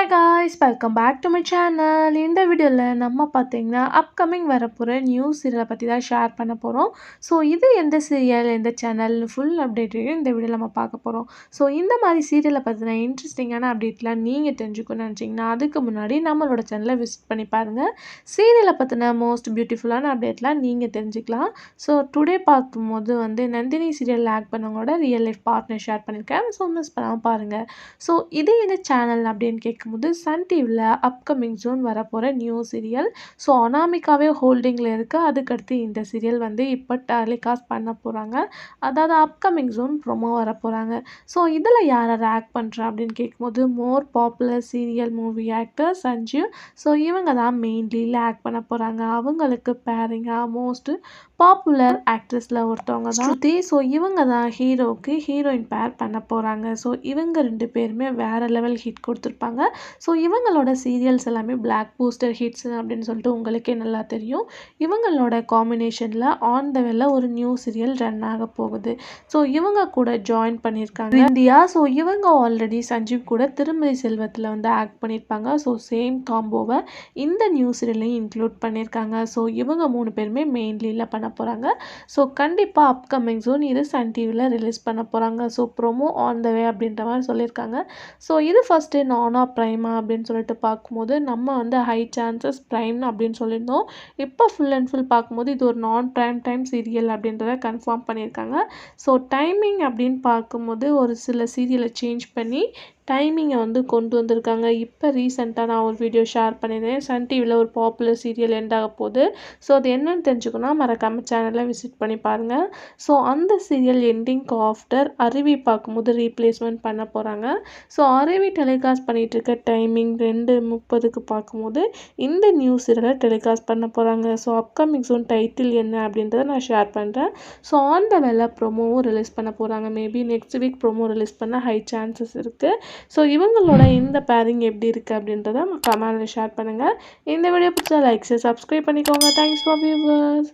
Hi guys, welcome back to my channel. இந்த வீடியோல நம்ம பார்த்தீங்கன்னா அப்கமிங் வரப்போற நியூ சீரியலை பத்தி தான் ஷேர் பண்ண போறோம். ஸோ இது எந்த சீரியல், எந்த சேனல் ஃபுல் அப்டேட்டையும் இந்த வீடியோல நம்ம பார்க்க போறோம். ஸோ இந்த மாதிரி சீரியலை பத்தின இன்ட்ரெஸ்டிங்கான அப்டேட்லாம் நீங்க தெரிஞ்சுக்கணும்னு நினச்சிங்கன்னா அதுக்கு முன்னாடி நம்மளோட சேனலை விசிட் பண்ணி பாருங்க. சீரியலை பத்தின மோஸ்ட் பியூட்டிஃபுல்லான அப்டேட்லாம் நீங்க தெரிஞ்சுக்கலாம். ஸோ டுடே பார்க்கும்போது நந்தினி சீரியல் ஆக்ட் பண்ணவங்களோட ரியல் லைஃப் பார்ட்னர் ஷேர் பண்ணியிருக்கேன். ஸோ மிஸ் பண்ணாமல் பாருங்க. ஸோ இது என்ன சேனல் அப்படின்னு கேட்கும்போது சன் டிவியில் அப்கமிங் ஜூன் வரப்போகிற நியூ சீரியல். ஸோ அனாமிகாவே ஹோல்டிங்கில் இருக்குது. அதுக்கடுத்து இந்த சீரியல் இப்போ டெலிகாஸ்ட் பண்ண போகிறாங்க. அதாவது அப்கமிங் ஜூன் ப்ரொமோ வர போகிறாங்க. ஸோ இதில் யார் யார் ஆக்ட் பண்ணுறா அப்படின்னு கேட்கும்போது more popular serial movie actor Sanjeev. So இவங்க தான் மெயின் லீடில் ஆக்ட் பண்ண போகிறாங்க. அவங்களுக்கு பேரிங்காக மோஸ்ட் பாப்புலர் ஆக்ட்ரஸில் ஒருத்தவங்க தான் ஸ்ருதி. ஸோ இவங்க தான் ஹீரோவுக்கு ஹீரோயின் பேர் பண்ண போகிறாங்க. ஸோ இவங்க ரெண்டு பேருமே வேறு லெவல் ஹிட் கொடுத்துருப்பாங்க. ஸோ இவங்களோட சீரியல்ஸ் எல்லாமே பிளாக் பூஸ்டர் ஹிட்ஸ் அப்படின்னு சொல்லிட்டு உங்களுக்கே நல்லா தெரியும். இவங்களோட காம்பினேஷனில் ஆன் த வேல ஒரு நியூ சீரியல் ரன் ஆக போகுது. ஸோ இவங்க கூட ஜாயின் பண்ணியிருக்காங்க இந்தியா. ஸோ இவங்க ஆல்ரெடி சஞ்சீவ் கூட திருமதி செல்வத்தில் ஆக்ட் பண்ணியிருப்பாங்க. ஸோ சேம் காம்போவை இந்த நியூ சீரியலையும் இன்க்ளூட் பண்ணியிருக்காங்க. ஸோ இவங்க 3 பேருமே மெயின் லீடில் பண்ண போகிறாங்க. ஸோ கண்டிப்பாக அப்கமிங் ஜூன் இது சன் டிவியில் ரிலீஸ் பண்ண போகிறாங்க. ஸோ ப்ரோமோ ஆன் த வே அப்படின்ற மாதிரி சொல்லியிருக்காங்க. ஸோ இது ஃபஸ்ட்டு நானா ப்ரைமா அப்படின்னு சொல்லிட்டு பார்க்கும்போது நம்ம ஹை சான்சஸ் ப்ரைம்னு அப்படின்னு சொல்லியிருந்தோம். இப்போ ஃபுல் அண்ட் ஃபுல் பார்க்கும்போது இது ஒரு நான் ப்ரைம் டைம் சீரியல் அப்படின்றத கன்ஃபார்ம் பண்ணியிருக்காங்க. ஸோ டைமிங் அப்படின்னு பார்க்கும்போது ஒரு சில சீரியலை சேஞ்ச் பண்ணி டைமிங்கை கொண்டு வந்திருக்காங்க. இப்போ ரீசெண்டாக நான் ஒரு வீடியோ ஷேர் பண்ணியிருந்தேன். சன் டிவியில் ஒரு பாப்புலர் சீரியல் எண்ட் ஆக போகுது. ஸோ அது என்னன்னு தெரிஞ்சுக்கணும் மறக்காம சேனலை விசிட் பண்ணி பாருங்கள். ஸோ அந்த சீரியல் எண்டிங்க்கு ஆஃப்டர் அருவி பார்க்கும்போது ரீப்ளேஸ்மெண்ட் பண்ண போகிறாங்க. ஸோ அருவி டெலிகாஸ்ட் பண்ணிகிட்டு இருக்க டைமிங் 2:30க்கு பார்க்கும்போது இந்த நியூ சீரியலை டெலிகாஸ்ட் பண்ண போகிறாங்க. ஸோ அப்கமிங் ஜூன் டைட்டில் என்ன அப்படின்றத நான் ஷேர் பண்ணுறேன். ஸோ ஆன் த வேலை ப்ரோமோவும் ரிலீஸ் பண்ண போகிறாங்க. Maybe next week promo release பண்ண ஹை சான்சஸ் இருக்குது. ஸோ இவங்களோட இந்த பேரிங் எப்படி இருக்குது அப்படின்றத கமெண்ட்டில் ஷேர் பண்ணுங்கள். இந்த வீடியோ பிடிச்சா லைக் சப்ஸ்கிரைப் பண்ணிக்கோங்க. Thanks for viewers.